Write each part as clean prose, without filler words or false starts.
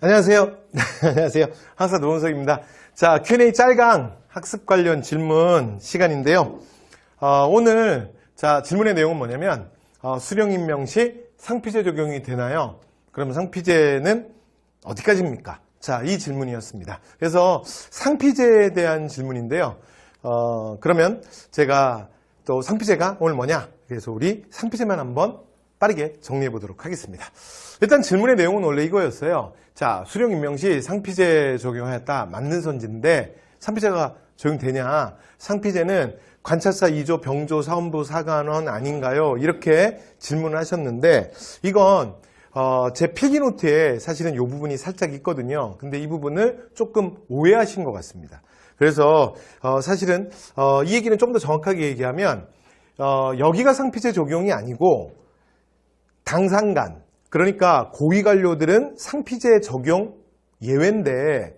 안녕하세요. 안녕하세요. 항상 노원석입니다. 자, Q&A 짤강 학습 관련 질문 시간인데요. 오늘 질문의 내용은 뭐냐면 수령 임명 시 상피제 적용이 되나요? 그러면 상피제는 어디까지입니까? 자, 이 질문이었습니다. 그래서 상피제에 대한 질문인데요. 그러면 제가 또 상피제가 오늘 뭐냐? 그래서 우리 상피제만 한번 빠르게 정리해 보도록 하겠습니다. 일단 질문의 내용은 원래 이거였어요. 자, 수령 임명 시 상피제 적용하였다. 맞는 선지인데 상피제가 적용되냐? 상피제는 관찰사 2조 병조 사원부 사관원 아닌가요? 이렇게 질문을 하셨는데 이건 제 필기노트에 사실은 이 부분이 살짝 있거든요. 근데 이 부분을 조금 오해하신 것 같습니다. 그래서 사실은 이 얘기는 좀 더 정확하게 얘기하면 여기가 상피제 적용이 아니고 당상간, 그러니까 고위관료들은 상피제 적용 예외인데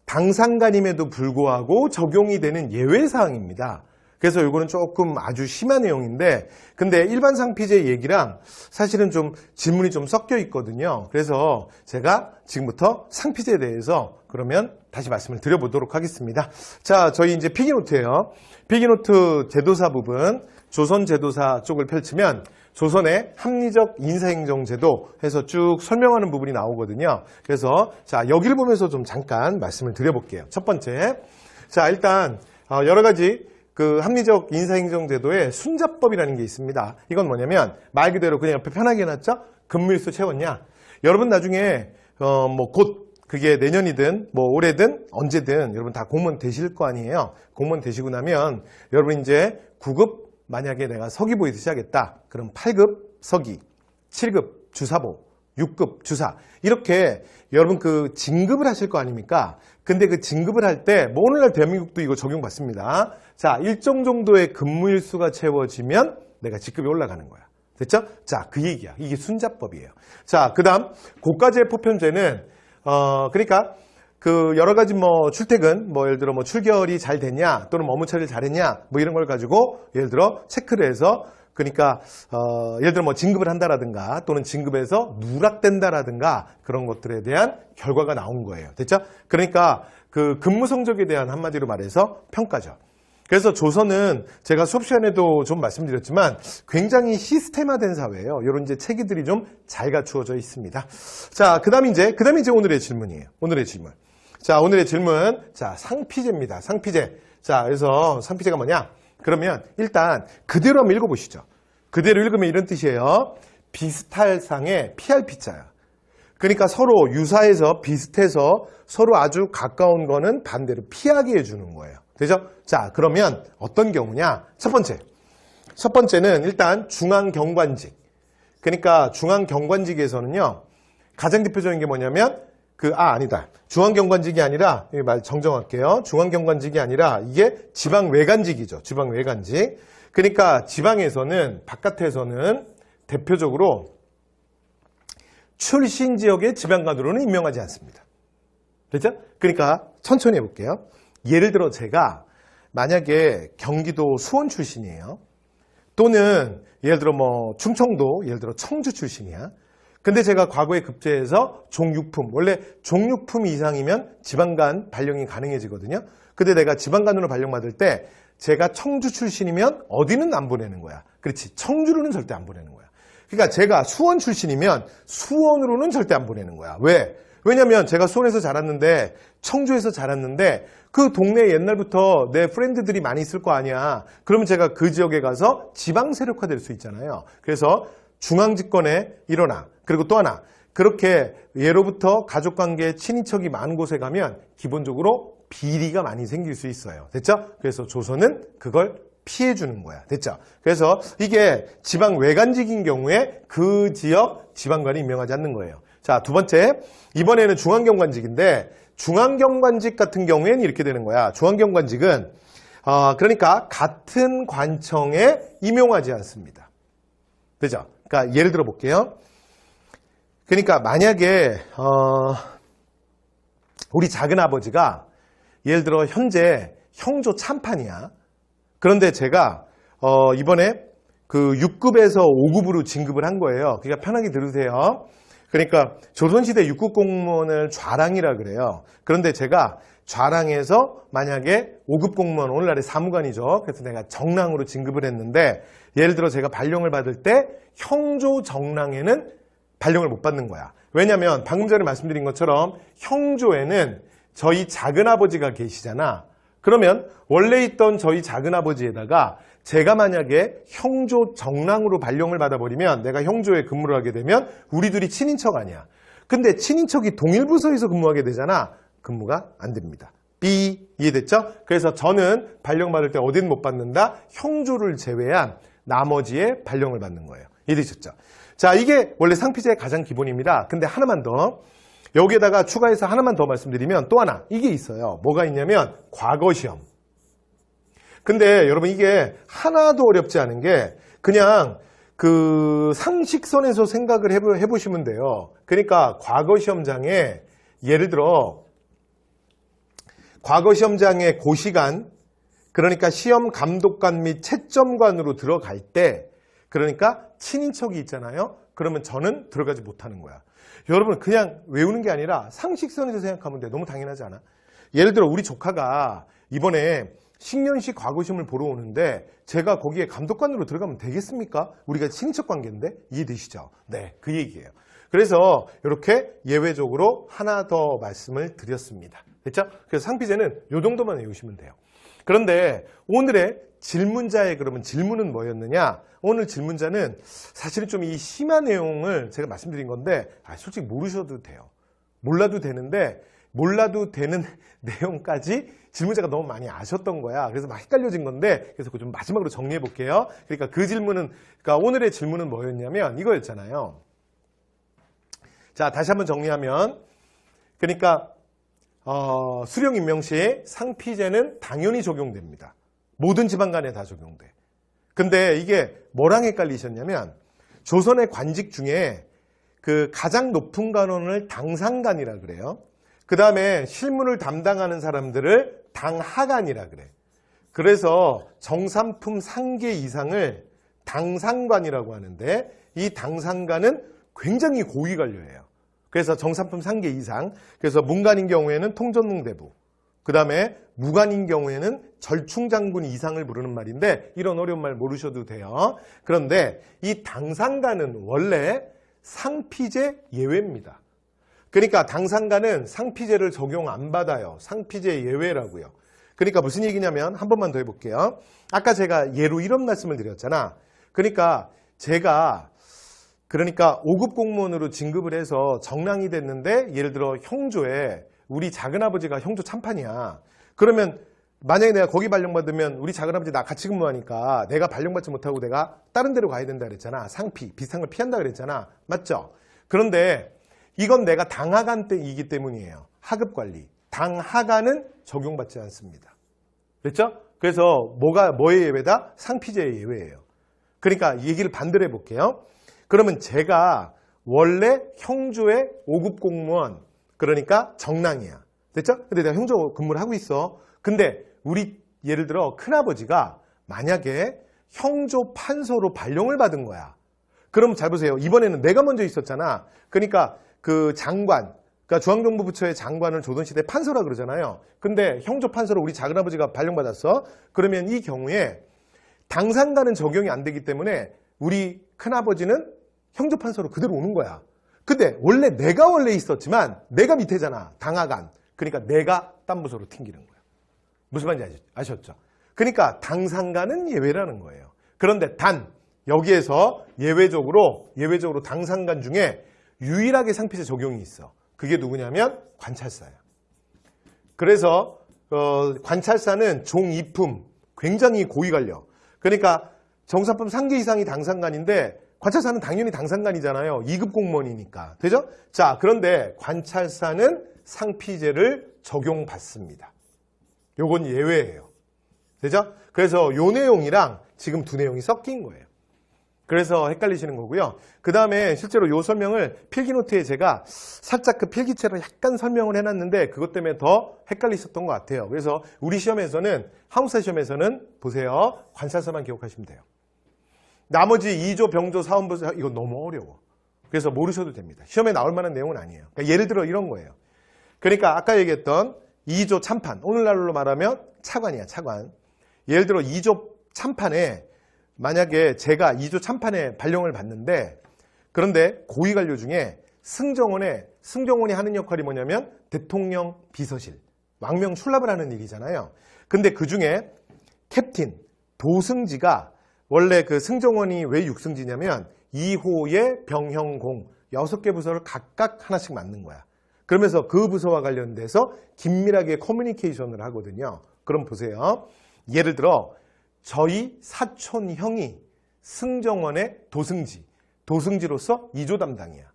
당상간임에도 불구하고 적용이 되는 예외사항입니다. 그래서 이거는 조금 아주 심한 내용인데 근데 일반 상피제 얘기랑 사실은 좀 질문이 좀 섞여 있거든요. 그래서 제가 지금부터 상피제에 대해서 그러면 다시 말씀을 드려보도록 하겠습니다. 자, 저희 이제 필기노트예요. 필기노트 제도사 부분, 조선 제도사 쪽을 펼치면 조선의 합리적 인사행정제도 해서 쭉 설명하는 부분이 나오거든요. 그래서 자, 여기를 보면서 좀 잠깐 말씀을 드려볼게요. 첫 번째, 자, 일단 여러 가지 그 합리적 인사행정제도의 순자법이라는 게 있습니다. 이건 뭐냐면 말 그대로 그냥 옆에 편하게 해놨죠? 근무일수 채웠냐? 여러분 나중에 곧 그게 내년이든 올해든 언제든 여러분 다 공무원 되실 거 아니에요. 공무원 되시고 나면 여러분 이제 9급 만약에 내가 서기보 있으시 하겠다. 그럼 8급 서기, 7급 주사보, 6급 주사 이렇게 여러분 그 진급을 하실 거 아닙니까? 근데 그 진급을 할 때 오늘날 대한민국도 이거 적용받습니다. 자, 일정 정도의 근무일수가 채워지면 내가 직급이 올라가는 거야. 됐죠? 자, 그 얘기야. 이게 순자법이에요. 자, 그 다음 고가제 포편제는 그러니까 그 여러 가지 출퇴근, 예를 들어 출결이 잘 됐냐, 또는 업무 처리를 잘했냐, 이런 걸 가지고 예를 들어 체크를 해서 그러니까 예를 들어 진급을 한다라든가 또는 진급에서 누락된다라든가 그런 것들에 대한 결과가 나온 거예요. 됐죠? 그러니까 그 근무 성적에 대한 한마디로 말해서 평가죠. 그래서 조선은 제가 수업 시간에도 좀 말씀드렸지만 굉장히 시스템화된 사회예요. 이런 이제 체계들이 좀 잘 갖추어져 있습니다. 자, 그다음에 이제 오늘의 질문이에요. 오늘의 질문. 자, 오늘의 질문. 자, 상피제입니다. 상피제. 자, 그래서 상피제가 뭐냐? 그러면 일단 그대로 한번 읽어보시죠. 그대로 읽으면 이런 뜻이에요. 비슷할 상의 PRP자야. 그러니까 서로 유사해서 비슷해서 서로 아주 가까운 거는 반대로 피하게 해주는 거예요. 되죠? 자, 그러면 어떤 경우냐? 첫 번째는 일단 중앙경관직. 그러니까 중앙경관직에서는요, 가장 대표적인 게 뭐냐면 아니다. 중앙경관직이 아니라, 말 정정할게요. 중앙경관직이 아니라 이게 지방외관직이죠. 지방외관직. 그러니까 지방에서는, 바깥에서는 대표적으로 출신 지역의 지방관으로는 임명하지 않습니다. 됐죠? 그러니까 천천히 해볼게요. 예를 들어 제가 만약에 경기도 수원 출신이에요. 또는 예를 들어 충청도, 예를 들어 청주 출신이야. 근데 제가 과거에 급제해서 종육품, 원래 종육품 이상이면 지방간 발령이 가능해지거든요. 근데 내가 지방간으로 발령받을 때 제가 청주 출신이면 어디는 안 보내는 거야. 그렇지. 청주로는 절대 안 보내는 거야. 그러니까 제가 수원 출신이면 수원으로는 절대 안 보내는 거야. 왜? 왜냐면 제가 수원에서 자랐는데 청주에서 자랐는데 그 동네에 옛날부터 내 프렌드들이 많이 있을 거 아니야. 그러면 제가 그 지역에 가서 지방 세력화 될 수 있잖아요. 그래서 중앙집권에 일어나. 그리고 또 하나, 그렇게 예로부터 가족관계, 친인척이 많은 곳에 가면 기본적으로 비리가 많이 생길 수 있어요. 됐죠? 그래서 조선은 그걸 피해주는 거야. 됐죠? 그래서 이게 지방 외관직인 경우에 그 지역 지방관이 임명하지 않는 거예요. 자, 두 번째, 이번에는 중앙경관직인데 중앙경관직 같은 경우에는 이렇게 되는 거야. 중앙경관직은 그러니까 같은 관청에 임용하지 않습니다. 그죠? 그러니까 예를 들어 볼게요. 그러니까 만약에 우리 작은아버지가 예를 들어 현재 형조 참판이야. 그런데 제가 이번에 그 6급에서 5급으로 진급을 한 거예요. 그러니까 편하게 들으세요. 그러니까 조선시대 육급 공무원을 좌랑이라 그래요. 그런데 제가 좌랑에서 만약에 5급 공무원, 오늘날의 사무관이죠. 그래서 내가 정랑으로 진급을 했는데 예를 들어 제가 발령을 받을 때 형조 정랑에는 발령을 못 받는 거야. 왜냐하면 방금 전에 말씀드린 것처럼 형조에는 저희 작은아버지가 계시잖아. 그러면 원래 있던 저희 작은아버지에다가 제가 만약에 형조 정랑으로 발령을 받아버리면 내가 형조에 근무를 하게 되면 우리 둘이 친인척 아니야. 근데 친인척이 동일부서에서 근무하게 되잖아. 근무가 안 됩니다. B 이해됐죠? 그래서 저는 발령받을 때 어딘 못 받는다? 형조를 제외한 나머지의 발령을 받는 거예요. 이해되셨죠? 자, 이게 원래 상피제의 가장 기본입니다. 근데 하나만 더 여기에다가 추가해서 하나만 더 말씀드리면 또 하나 이게 있어요. 뭐가 있냐면 과거시험. 근데 여러분 이게 하나도 어렵지 않은 게 그냥 그 상식선에서 생각을 해보시면 돼요. 그러니까 과거시험장에 예를 들어 과거시험장의 고시관 그러니까 시험 감독관 및 채점관으로 들어갈 때 그러니까 친인척이 있잖아요. 그러면 저는 들어가지 못하는 거야. 여러분 그냥 외우는 게 아니라 상식선에서 생각하면 돼. 너무 당연하지 않아? 예를 들어 우리 조카가 이번에 식년식 과거시험을 보러 오는데 제가 거기에 감독관으로 들어가면 되겠습니까? 우리가 친인척 관계인데 이해되시죠? 네, 그 얘기예요. 그래서 이렇게 예외적으로 하나 더 말씀을 드렸습니다. 됐죠? 그래서 상피제는 이 정도만 외우시면 돼요. 그런데 오늘의 질문자의 그러면 질문은 뭐였느냐? 오늘 질문자는 사실은 좀 이 심한 내용을 제가 말씀드린 건데 솔직히 모르셔도 돼요. 몰라도 되는데 몰라도 되는 내용까지 질문자가 너무 많이 아셨던 거야. 그래서 막 헷갈려진 건데 그래서 그 좀 마지막으로 정리해 볼게요. 그러니까 그 질문은 그러니까 오늘의 질문은 뭐였냐면 이거였잖아요. 자, 다시 한번 정리하면 그러니까 수령 임명 시 상피제는 당연히 적용됩니다. 모든 지방간에 다 적용돼. 근데 이게 뭐랑 헷갈리셨냐면 조선의 관직 중에 그 가장 높은 관원을 당상관이라 그래요. 그 다음에 실무를 담당하는 사람들을 당하관이라 그래. 그래서 정삼품 상계 이상을 당상관이라고 하는데 이 당상관은 굉장히 고위 관료예요. 그래서 정삼품 상계 이상, 그래서 문관인 경우에는 통전뭉대부, 그 다음에 무관인 경우에는 절충장군 이상을 부르는 말인데 이런 어려운 말 모르셔도 돼요. 그런데 이 당상관은 원래 상피제 예외입니다. 그러니까 당상관은 상피제를 적용 안 받아요. 상피제 예외라고요. 그러니까 무슨 얘기냐면 한 번만 더 해볼게요. 아까 제가 예로 이런 말씀을 드렸잖아. 그러니까 제가 5급 공무원으로 진급을 해서 정랑이 됐는데 예를 들어 형조에 우리 작은아버지가 형조 참판이야. 그러면 만약에 내가 거기 발령받으면 우리 작은아버지 나 같이 근무하니까 내가 발령받지 못하고 내가 다른 데로 가야 된다 그랬잖아. 상피, 비슷한 걸 피한다 그랬잖아. 맞죠? 그런데 이건 내가 당하관 때이기 때문이에요. 하급관리. 당하관은 적용받지 않습니다. 됐죠? 그래서 뭐의 예외다? 상피제의 예외예요. 그러니까 이 얘기를 반대로 해볼게요. 그러면 제가 원래 형조의 5급 공무원, 그러니까 정랑이야. 됐죠? 근데 내가 형조 근무를 하고 있어. 근데 우리 예를 들어 큰아버지가 만약에 형조 판서로 발령을 받은 거야. 그럼 잘 보세요. 이번에는 내가 먼저 있었잖아. 그러니까 그 장관, 그러니까 중앙정부부처의 장관을 조선시대 판서라 그러잖아요. 근데 형조 판서로 우리 작은아버지가 발령받았어. 그러면 이 경우에 당상관은 적용이 안 되기 때문에 우리 큰아버지는 형조 판서로 그대로 오는 거야. 근데 내가 원래 있었지만 내가 밑에잖아. 당하관. 그러니까 내가 딴 부서로 튕기는 거야. 무슨 말인지 아셨죠? 그러니까 당상관은 예외라는 거예요. 그런데 단 여기에서 예외적으로 당상관 중에 유일하게 상피제 적용이 있어. 그게 누구냐면 관찰사야. 그래서 관찰사는 종이품, 굉장히 고위 관료. 그러니까 정삼품 상계 이상이 당상관인데 관찰사는 당연히 당상관이잖아요. 2급 공무원이니까. 되죠? 자, 그런데 관찰사는 상피제를 적용받습니다. 요건 예외예요. 되죠? 그래서 요 내용이랑 지금 두 내용이 섞인 거예요. 그래서 헷갈리시는 거고요. 그 다음에 실제로 요 설명을 필기노트에 제가 살짝 그 필기체로 약간 설명을 해놨는데 그것 때문에 더 헷갈리셨던 것 같아요. 그래서 우리 시험에서는, 한국사 시험에서는 보세요. 관찰사만 기억하시면 돼요. 나머지 2조, 병조, 사원부, 이거 너무 어려워. 그래서 모르셔도 됩니다. 시험에 나올 만한 내용은 아니에요. 그러니까 예를 들어 이런 거예요. 그러니까 아까 얘기했던 2조 참판, 오늘날로 말하면 차관이야, 차관. 예를 들어 2조 참판에 만약에 제가 2조 참판에 발령을 받는데 그런데 고위관료 중에 승정원이 하는 역할이 뭐냐면 대통령 비서실, 왕명 출납을 하는 일이잖아요. 근데 그 중에 캡틴, 도승지가 원래 그 승정원이 왜 6승지냐면 2호의 병형공 6개 부서를 각각 하나씩 맡는 거야. 그러면서 그 부서와 관련돼서 긴밀하게 커뮤니케이션을 하거든요. 그럼 보세요. 예를 들어 저희 사촌 형이 승정원의 도승지로서 2조 담당이야.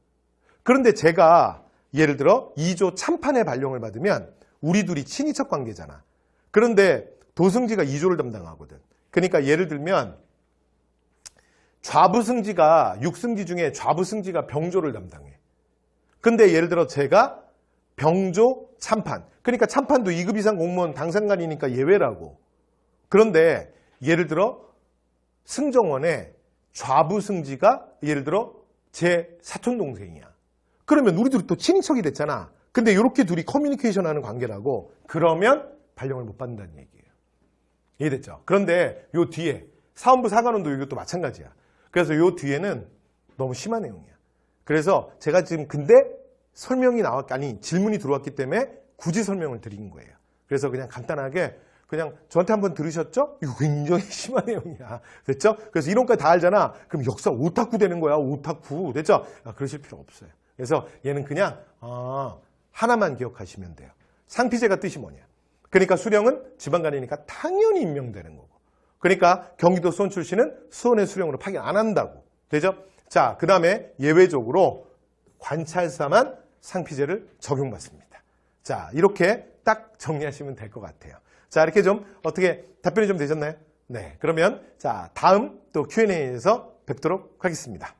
그런데 제가 예를 들어 2조 참판의 발령을 받으면 우리 둘이 친인척 관계잖아. 그런데 도승지가 2조를 담당하거든. 그러니까 예를 들면 좌부승지가 6승지 중에 좌부승지가 병조를 담당해. 근데 예를 들어 제가 병조 참판. 그러니까 참판도 2급 이상 공무원 당상관이니까 예외라고. 그런데 예를 들어 승정원의 좌부승지가 예를 들어 제 사촌동생이야. 그러면 우리 둘이 또 친인척이 됐잖아. 근데 이렇게 둘이 커뮤니케이션 하는 관계라고. 그러면 발령을 못 받는다는 얘기예요. 이해됐죠? 그런데 요 뒤에 사원부 사관원도 이것도 마찬가지야. 그래서 요 뒤에는 너무 심한 내용이야. 그래서 제가 지금 근데 질문이 들어왔기 때문에 굳이 설명을 드린 거예요. 그래서 그냥 간단하게 그냥 저한테 한번 들으셨죠? 이거 굉장히 심한 내용이야. 됐죠? 그래서 이론까지 다 알잖아. 그럼 역사 오타쿠 되는 거야. 오타쿠. 됐죠? 그러실 필요 없어요. 그래서 얘는 그냥 하나만 기억하시면 돼요. 상피제가 뜻이 뭐냐. 그러니까 수령은 지방관이니까 당연히 임명되는 거고. 그러니까 경기도 수원 출신은 수원의 수령으로 파견 안 한다고. 되죠? 자, 그 다음에 예외적으로 관찰사만 상피제를 적용받습니다. 자, 이렇게 딱 정리하시면 될 것 같아요. 자, 이렇게 좀 어떻게 답변이 좀 되셨나요? 네, 그러면 자, 다음 또 Q&A에서 뵙도록 하겠습니다.